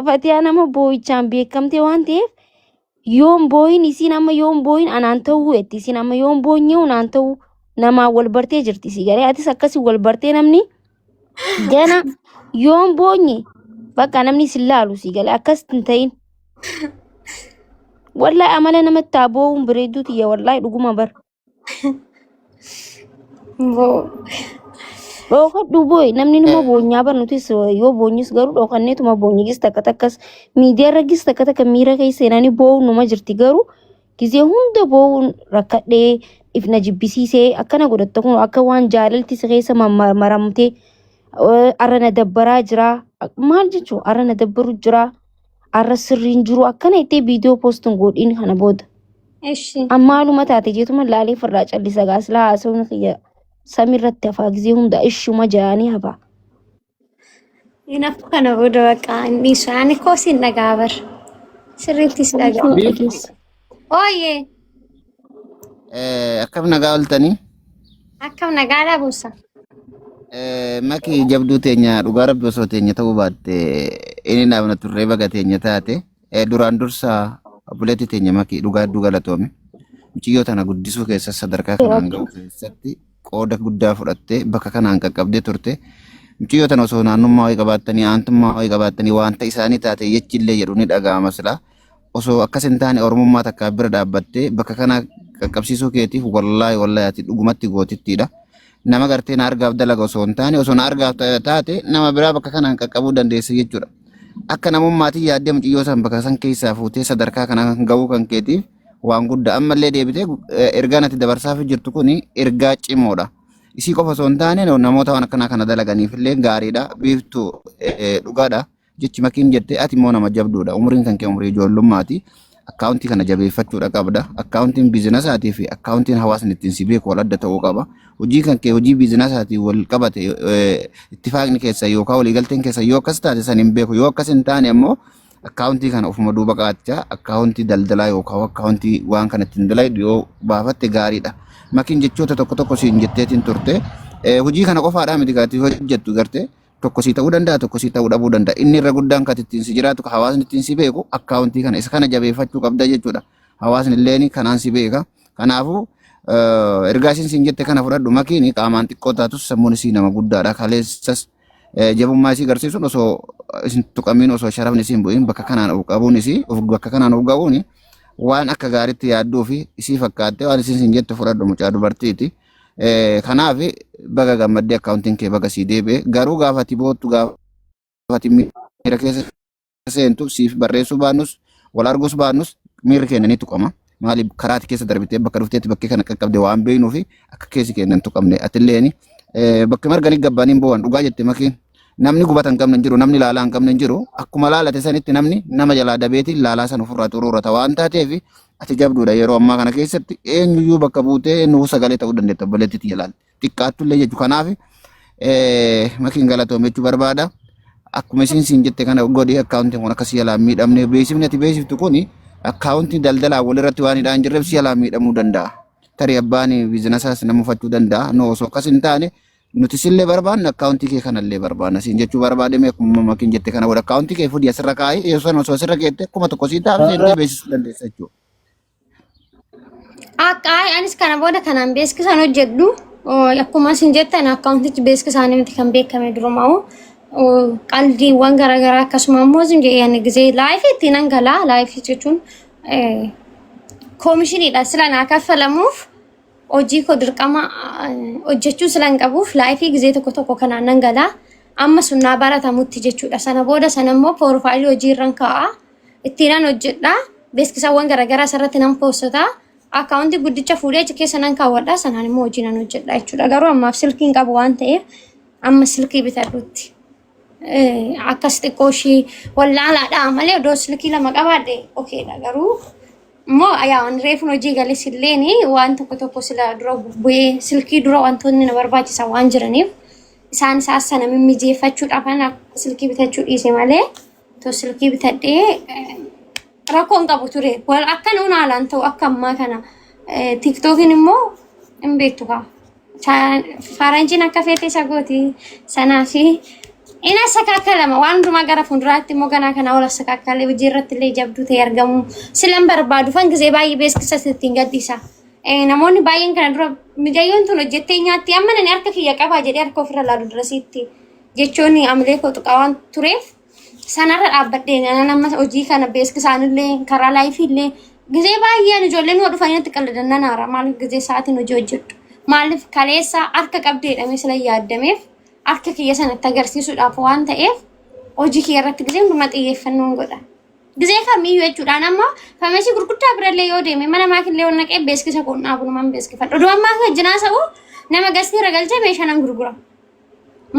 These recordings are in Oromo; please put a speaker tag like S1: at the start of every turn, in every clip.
S1: Fatiyaan amma boo'ichaan beekamte waan ta'eef yoon boo'in isin amma yoon boo'in anaan ta'uu etti isin amma yoon boo'nyee unaan ta'uu namaa wal bartee jirti si garee atis akkasii wal bartee namni gana yoon boo'nye bakka namni si laalu si galee akkas hin ta'in. Wallahi amala namatti taaboo bareeduuti yaa wallahi dhuguma bar. Dhokadhu boy namni numa boonyaa barnutis yoo boonyis garuu dhokanneetuma boonyigis takka takkas miidiyaa irratti takka takka miira keessa seenanii boo'uun numa jirti garuu gisee hunda boo'uun rakkadhee ifna jibbisiisee akkana godhatta kun akka waan jaalalti si keessa maramtee arrana dabbaraa jira maal jechuun arrana dabbaru jira arra sirriin jiru akkana ittee viidiyoo poostiin godhiin kana booda. Ammaaluma taate jeetuma laalee firraa callisa gaaslaa haasawni kiyya. Samirratti hafaa gisee hunda ishuma jaanii hafaa.
S2: Inafu kana booda bakka inni isaanii koosiin dhagaa bar. Sirriittis dhagaa. Ooyee.
S3: Akkam nagaa oltanii?
S2: Akkam nagaadhaa buusa.
S3: Maki jabduu teenya dhugaa rabbi osoo teenya ta'uu baatte inni dhaabna turree baga teenya taate duraan dursa buleetti teenya maki dhugaa hedduu galatoome. Muciyyoo tana guddisuu keessa sadarkaa kanaan ga'u keessatti qooda guddaa fudhattee bakka kanaan qaqqabdee turte. Muciyyoo tana osoo naannummaa wayii qabaattanii aantummaa wayii qabaattanii waanta isaanii taate jechillee jedhu ni dhaga'ama silaa. Osoo akkas hin taane oromummaa takkaa bira dhaabbattee bakka kana qaqqabsiisuu keetiif wallaahi ati dhugumatti gootittiidha. Nama gartee na argaaf dalaga osoo hin taane osoo na argaaf taate nama biraa bakka kanaan qaqqabuu dandeessa jechuudha. Akka namummaatiin yaaddee muciyyoo san bakka san keessaa fuutee sadarkaa kana ga'uu kan keetiif waan guddaa ammallee deebitee ergaa natti dabarsaaf jirtu kuni ergaa cimoodha. Isii qofa osoo hin taane namoota waan akkanaa kana dalaganiif illee gaariidha. Biiftuu dhugaadha. Jechi makiin jettee ati immoo nama jabduudha. Umriin kan kee umurii ijoollummaati. Akkaawuntii kana jabeeffachuudha qabda. Akkaawuntiin biizinasaatii fi akkaawuntiin hawaasni ittiin si beeku wal adda ta'uu qaba. Hojii kan kee hojii biizinasaatii wal qabate ittifaaqni keessa yookaan waliigalteen keessa yoo akkas taate san hin beeku yoo akkas hin taane immoo akkaawuntii kana ofuma duuba qaachaa akkaawuntii daldalaa yookaan akkaawuntii waan kana ittiin dalagu yoo baafatte gaariidha. Makiin jechoota tokko siin jetteetiin turte hojii kana qofaadhaa miti gatii hojjettu garte tokko si ta'uu danda'a tokko si ta'uu dhabuu danda'a. Inni irra guddaan kan ittiin si jiraatu hawaasni ittiin si beeku akkaawuntii kana isa kana jabeeffachuu qabda jechuudha. Hawaasni illee kanaan si beeka. Kanaafuu ergaa isin jette kana fudhadhu makiin qaamaan xiqqoo taatus sammuun isii nama guddaadha. Kaleessas jabummaa isii garsiisuun osoo isin tuqamiin osoo sharafni isiin bu'iin bakka kanaan of qabuun isii bakka kanaan of ga'uun waan akka gaariitti yaadduu fi isii fakkaattee waan isin jettu fudhadhu mucaa dubartiiti. Kanaaf baga gammaddee akkaawuntiin kee baga sii deebi'e garuu gaafati boottu gaafati miira keessa seentu siif barreessuu baannus wal arguus baannus miirri keenya ni tuqama. Maaliif karaati keessa darbitee bakka dhufteetti bakkee kana qaqqabde waan beeknuu fi akka keessi keenya hin tuqamne atilleen bakka marganii gabbaaniin bo'an dhugaa jette makiin namni gubata hin qabne hin jiru namni laalaa hin qabne hin jiru akkuma laalate sanitti namni nama jalaa dabeetiin laalaa san ofirraa xuruurata waan taateef ati jabduudha yeroo ammaa kana keessatti eenyuyyuu bakka buutee eenyu sagalee ta'uu dandeetta obboleettiitti jalaal xiqqaattullee jechu kanaaf makiin galatoome jechuu barbaada akkuma isin siin jette kana godhee akkaawuntiin kun akkasii jalaan miidhamne beeksifni ati beeksiftu kuni akkaawuntii daldalaa walirratti waan hidhaan jirreef si jalaan miidhamuu danda'a. Tarii abbaan biizinasaas nama uffachuu danda'a. No osoo akkas hin taane nuti sillee barbaanne akkaawuntii kee kanallee barbaanna. Siin jechuu barbaadame akkuma makiin jette kana wada akkaawuntii kee fudhii asirra kaa'ee yoo san osoo asirra keette akkuma tokko sii taa'u seentee beeksisuu dandeessa jechuudha.
S2: Akka anis kana booda kanaan beeksisan hojjedhu akkuma isin jettan akkaawuntichi beeksisaanii miti kan beekame durumaa'u qaldiiwwan garaagaraa akkasuma immoo isin jedhanii gisee laayifii ittiin hangalaa laayifii jechuun koomishiniidha sila naa kaffalamuuf hojii koo dirqama hojjechuu sila hin qabuuf laayifii gisee tokko kanaan hangalaa amma sunnaa baratamutti jechuudha. Sana booda sana immoo poorufaayilii hojii irraan kaa'a ittiin hojjedha beeksisawwan garaagaraa asirratti nan poostotaa. Akkaawuntii guddicha fuudhee achi keessa nan kaawwadha sanaan immoo hojii nan hojjedha jechuudha. Garuu ammaaf silkiin qabu waan ta'eef amma silkii bitadhutti akkas xiqqoo ishii wallaalaadha malee odoo silkii lama qabaadhe okeedha. Garuu immoo ayyaawwan reefuun hojii galis illeen waan tokko sila dura bu'ee silkii dura wantoonni na barbaachisan waan jiraniif isaan isaas sana mimmijeeffachuudhaaf silkii bitachuu dhiise malee too silkii bitadhee rakkoon qabu ture wal akka nuun haalaan ta'u akka ammaa kana tiktookiin immoo hin beektu kaa faranjiin akka feete isa gooti sanaa fi Ina sakaakalama waan hundumaa gara fuulduraatti immoo ganaa kana wal sakaakalee hojii irratti illee jabduu ta'e argamu silan barbaadu fan gisee baay'ee beeksisa ittiin gaddisa. Namoonni baay'een kana dura midayyoon tun hojjettee nyaatti amma nani harka kiyya qabaa jedhee harka ofirra laalu dirasiitti jechuun amilee koo tuqaa waan tureef sanarra dhaabbadhee nama hojii kana beeksisaanillee karaa laayifillee gisee baay'een ijoolleen waa dhufanii itti qalladannaan haara maaliif gisee sa'aatiin hojii hojjedhu maaliif kaleessa harka qabdeedhamee sila yaadameef akka kiyya sanatti agarsiisuudhaaf waan ta'eef hojii kiyya irratti gisee hundumaa xiyyeeffannoon godha. Gisee kamiyyuu jechuudhaan ammoo famasi gurguddaa birallee yoo deeme mana maakillee ol naqee beeksisa qonnaa bunumaan beeksifadha. Oduu ammaa kan jinaa sa'u nama gastii ragalchee meeshaa nan gurgura.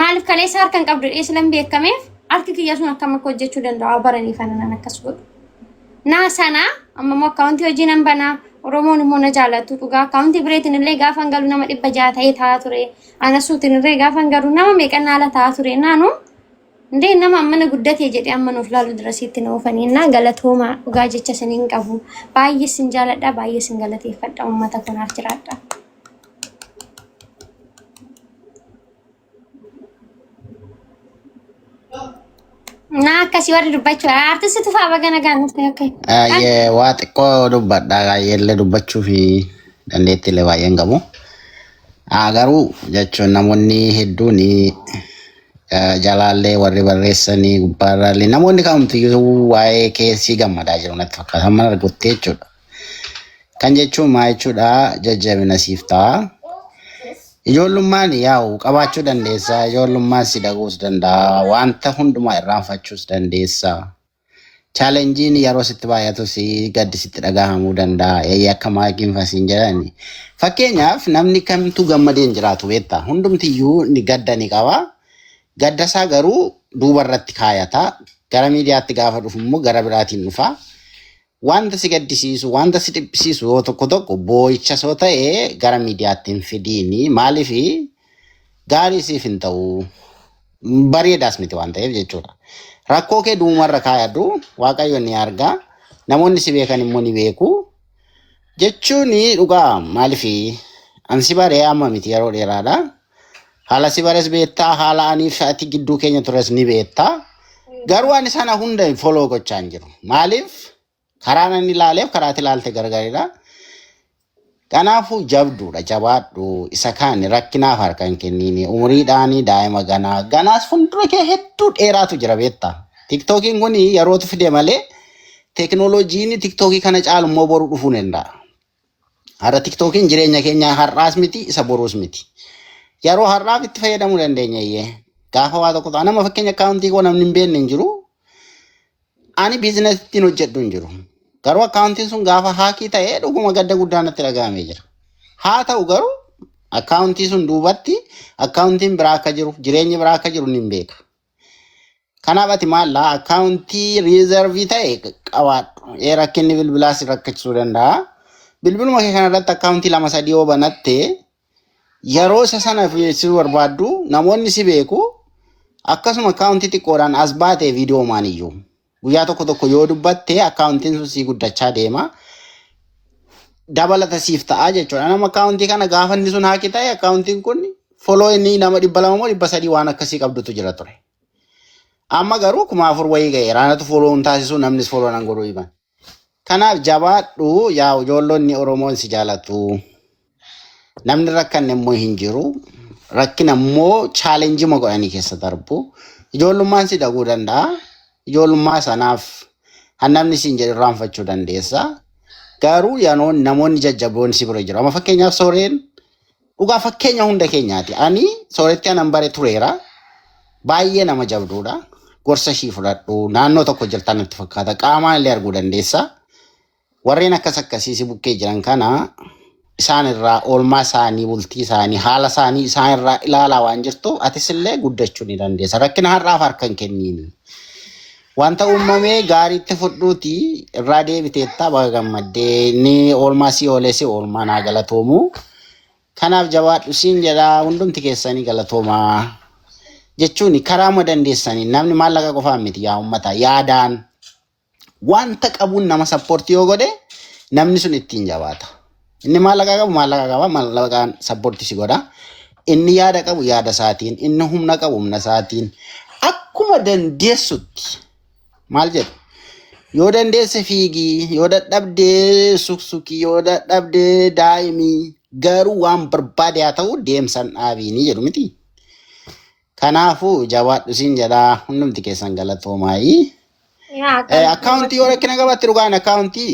S2: Maaliif kaleessa harka hin qabdu dhiyeessilan beekameef harki kiyya sun akkam akka hojjechuu danda'a baranii kanan akkas godhu. Naa sana amma immoo akkaawuntii hojii nan banaa Oromoon immoo na jaalatu dhugaa akkaawuntii bireetiin illee gaafa galu nama 600 ta'ee taa'aa ture. Anasuutiin illee gaafa galu nama meeqan haala taa'aa ture naanu ndee nama ammana guddatee jedhee amma nuuf laalu dirasiitti na oofanii na galatooma dhugaa jecha saniin qabu. Baay'ee sin jaaladha baay'ee sin galateeffadha uummata kunaaf jiraadha. Nah, kasih warna dubbachuu artis itu fa'aa bagana gaanus okay.
S4: Ye waa xiqqoo dubbadha illee dubbachuu fi dandeettii illee baay'ee hin qabu. Garuu jechuun namoonni hedduun jalaallee warri barreessanii gubbaarraallee namoonni kamtuyyuu waa'ee keessii gammadaa jiru natti fakkaata mana argutti jechuudha. Kan jechuun maa jechuudha jajjabina siif ta'a. Ijoollummaan yaa'u qabaachuu dandeessa ijoollummaan si daguus danda'a wanta hundumaa irraanfachuus dandeessa. Chaalenjiin yeroo sitti baay'atu si gaddi sitti dhagahamuu danda'a akka maakiin fasiin jedhani. Fakkeenyaaf namni kamtu gammadeen jiraatu beektaa hundumtiyyuu ni gadda ni qaba. Gaddasaa garuu duuba irratti kaayata gara miidiyaatti gaafa dhufu immoo gara biraatiin dhufa. Wanta si gaddisiisu wanta si dhiphisiisu yoo tokko tokko boo'icha soo ta'ee gara miidiyaatti hin fidiini maaliif gaarii siif hin ta'u bareedaas miti waan ta'eef jechuudha. Rakkoo kee duumarra kaayadhu waaqayyo ni arga namoonni si beekan immoo ni beeku jechuun dhugaa maaliif ansi baree amma miti yeroo dheeraadha. Haala si barees beektaa haala aniif ati gidduu keenya tures ni beektaa garuu ani sana hunda follow gochaa hin jiru maaliif karaan inni ilaaleef karaatti ilaalte gargaaridha. Kanaafuu jabduudha jabaadhu isa kaan rakkinaaf harka hin kenniini umuriidhaanii daa'ima ganaas fuuldura kee hedduu dheeraatu jira beektaa. Tiktookiin kun yerootu fide malee teekinooloojiin tiktookii kana caalu immoo boruu dhufuu danda'a. Har'a tiktookiin jireenya keenya har'aas miti isa boruus miti. Yeroo har'aaf itti fayyadamuu dandeenya iyyee gaafa waa tokko nama fakkeenya akkaawuntii koo namni hin beekne hin jiru. Ani biizinasiitiin hojjedhu hin jiru. Garuu akkaawuntiin sun gaafa haakii ta'ee dhuguma gadda guddaa natti dhaga'amee jira. Haa ta'u garuu akkaawuntii sun duubatti akkaawuntiin biraa akka jiru jireenyi biraa akka jiru ni beeka. Kanaaf ati maallaa akkaawuntii riizervii ta'e qabaadhu. Rakkinni bilbilaas rakkachisuu danda'a. Bilbiluma kee kanarratti akkaawuntii 2-3 yoo banatte yeroo isa sana si barbaaddu namoonni si beeku akkasuma akkaawuntii xiqqoodhaan as baatee viidiyoo maaniyyuu. Guyyaa tokko yoo dubbatte akkaawuntiin sun si guddachaa deema. Dabalata siif ta'a jechuudha. Nama akkaawuntii kana gaafa inni sun haaki ta'e akkaawuntiin kun foloo inni nama 200 moo 300 waan akkasii qabdutu jira ture. Amma garuu 4,000 wayii ga'e raanatu foloo hin taasisu namnis foloo nan godhuu himan. Kanaaf jabaadhu yaa ijoollonni Oromoon si jaalatu. Namni rakkanne immoo hin jiru. Rakkina immoo chaalenjii ma godhanii keessa darbu. Ijoollummaan si daguu danda'a. Ijoollummaa sanaaf namni siin jedhu irraanfachuu dandeessa. Garuu namoonni jajjaboon si bira jiru. Amma fakkeenyaaf sooreen dhugaa fakkeenya hunda keenyaati. Ani sooretti anan bare tureera. Baay'ee nama jabduudha. Gorsa ishii fudhadhu. Naannoo tokko jirtan natti fakkaata. Qaamaan illee arguu dandeessa. Warreen akkas akkasii si bukkee jiran kana isaan irraa oolmaa isaanii bultii isaanii haala isaanii isaan irraa ilaalaa waan jirtu atis illee guddachuu ni dandeessa. Rakkina har'aaf harka hin kenniini. Wanta uumamee gaariitti fudhuuti irraa deebiteetta baga gammaddee ni oolmaa si ooleesi oolmaa naa galatoomu. Kanaaf jabaadhu siin jedha hundumti keessanii galatoomaa jechuun karaa ma dandeessanii namni maallaqa qofaan miti yaa uummata yaadaan wanta qabuun nama sappoortii yoo godhe namni sun ittiin jabaata. Inni maallaqa qabu maallaqaan sappoortii si godha. Inni yaada qabu yaada isaatiin inni humna qabu humna isaatiin. akkuma dandeessutti maal jedhu yoo dandeesse fiigii yoo dadhabdee suksukii yoo dadhabdee daa'imii garuu waan barbaade haa ta'u deemsan dhaabiini jedhu miti. Kanaafuu jawaadhu siin jedhaa hundumti keessan galatoomaayii. Akkaawuntii yoo rakkina qabaatti dhugaan akkaawuntii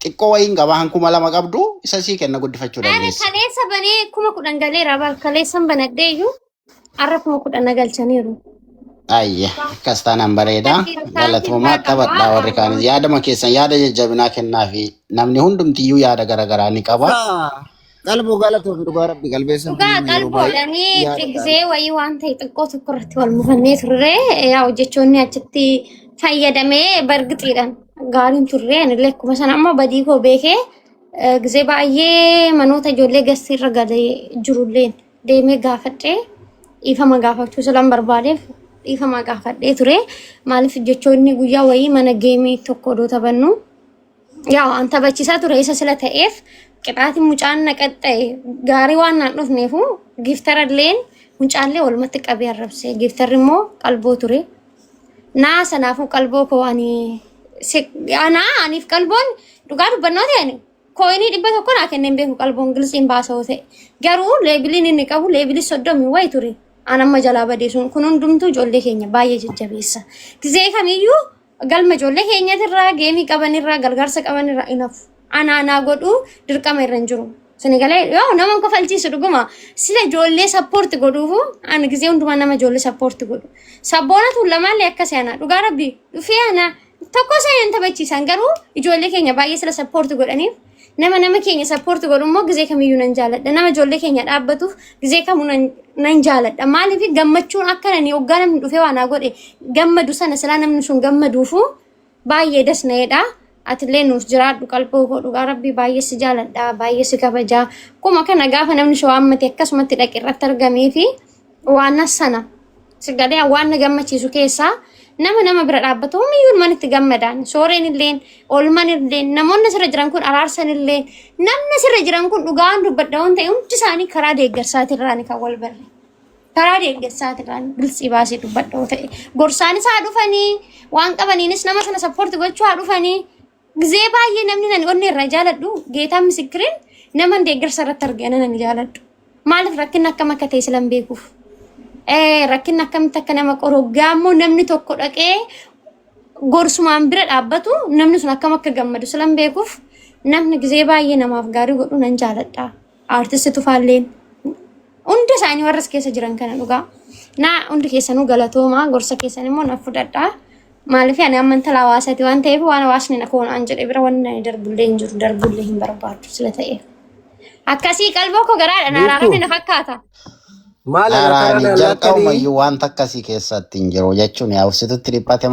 S4: xiqqoo wayiin qaba hankuma 2 qabdu isa sii kenna guddifachuu dandeessa.
S2: Kaleessa banee 10,000 galeera bal kaleessan banadheeyyuu har'a 10,000 galchaniiru.
S4: Ayya akkas taanaan bareeda galatoomaa taphadhaa warri kaanis yaadama keessan yaada jajjabinaa kennaa fi namni hundumtiyyuu yaada garaagaraa ni qaba.
S3: Qalboo galatoof dhugaa rabbi qalbeessa.
S2: Dhugaa qalboodhanii xiqqisee wayii waan ta'e xiqqoo tokko irratti wal mufannee turre yaa hojjechoonni achitti fayyadamee bargxiidhaan gaariin turre anillee akkuma sana amma badii koo beekee gisee baay'ee manoota ijoollee gastii irra galee jirulleen deemee gaafadhee dhiifama gaafachuu silan barbaadeef dhiifama gaafadhee ture maaliif hojjechoonni guyyaa wayii mana geemii tokko odoo taphannu yaa an taphachiisaa ture isa sila ta'eef qixaatiin mucaan naqaxxee gaarii waan naan dhufneefu giftaralleen mucaallee walumatti qabee arrabsee giftarri immoo qalboo ture. Naa sanaafuu qalboo koo aniif qalboon dhugaa dubbannoo ta'e kooyinii 100 naa kenneen beeku qalboon gilsiin baasoo ta'e garuu leebiliin inni qabu leebilii 30 wayi ture anamma jalaa badeesuun kun hundumtuu ijoollee keenya baay'ee jajjabeessa gisee kamiyyuu galma ijoollee keenyatirraa geemii qabanirraa gargaarsa qabanirraa inafu anaanaa godhu dirqama irra hin jiru. Senegalee yoo nama kofalchiisu dhuguma sila ijoollee sappoorti godhuufu ani gisee hundumaa nama ijoollee sappoorti godhu. Sabboonatu lamaallee akkasii ana dhugaa rabbi dhufee ana tokko isaan taphachiisan garuu ijoollee keenya baay'ee sila sappoorti godhaniif nama keenya sappoorti godhu immoo gisee kamiyyuu nan jaaladha. Nama ijoollee keenya dhaabbatuuf gisee kamuu nan jaaladha. Maaliif gammachuun akka nani hoggaa namni dhufee waan haa godhe gammadu sana silaa namni sun gammaduufu baay'ee dasna'eedha. Atillee nuuf jiraadhu qalboo koo dhugaa rabbi baay'ee si jaaladha baay'ee si kabajaa kuma kana gaafa namni shawaammate akkasumatti dhaqe irratti argamee fi waan sana sigalee waan na gammachiisu keessaa nama bira dhaabbatu homiyyuu manitti gammadaan sooreen illeen oolman illeen namoonni sirra jiran kun araarsan illeen namni sirra jiran kun dhugaan dubbadha waan ta'e hundi isaanii karaa deeggarsaatirraan kan wal barre karaa deeggarsaatirraan bilsii baasee dubbadha ta'e gorsaanis haa dhufanii waan qabaniinis nama sana sappoorti gochuu haa dhufanii. Gisee baay'ee namni nani onnee irraa jaaladhu geetaa misikiriin nama deeggarsa irratti argina nani jaaladhu. Maaliif rakkinni akkam akka ta'e silan beekuuf. Rakkinni akkamitti akka nama qoroggaa immoo namni tokko dhaqee gorsumaan bira dhaabbatu namni sun akkam akka gammadu silan beekuuf namni gisee baay'ee namaaf gaarii godhu nan jaaladha. Aartisti Tufaalleen hundi isaanii warras keessa jiran kana dhugaa. Naa hundi keessanuu galatoomaa gorsa keessan immoo naaf fudhadhaa. Maaliif ani amantaa hawaasaati waan ta'eef waan hawaasni na koon an jedhe bira waan darbullee hin jiru darbullee hin barbaadu sila ta'eef. Akkasii qalboo koo garaadha naaraafni na fakkaata.
S4: Maali jalqabumayyuu wanta akkasii keessatti hin jiru jechuun yaa uffisutti dhiphate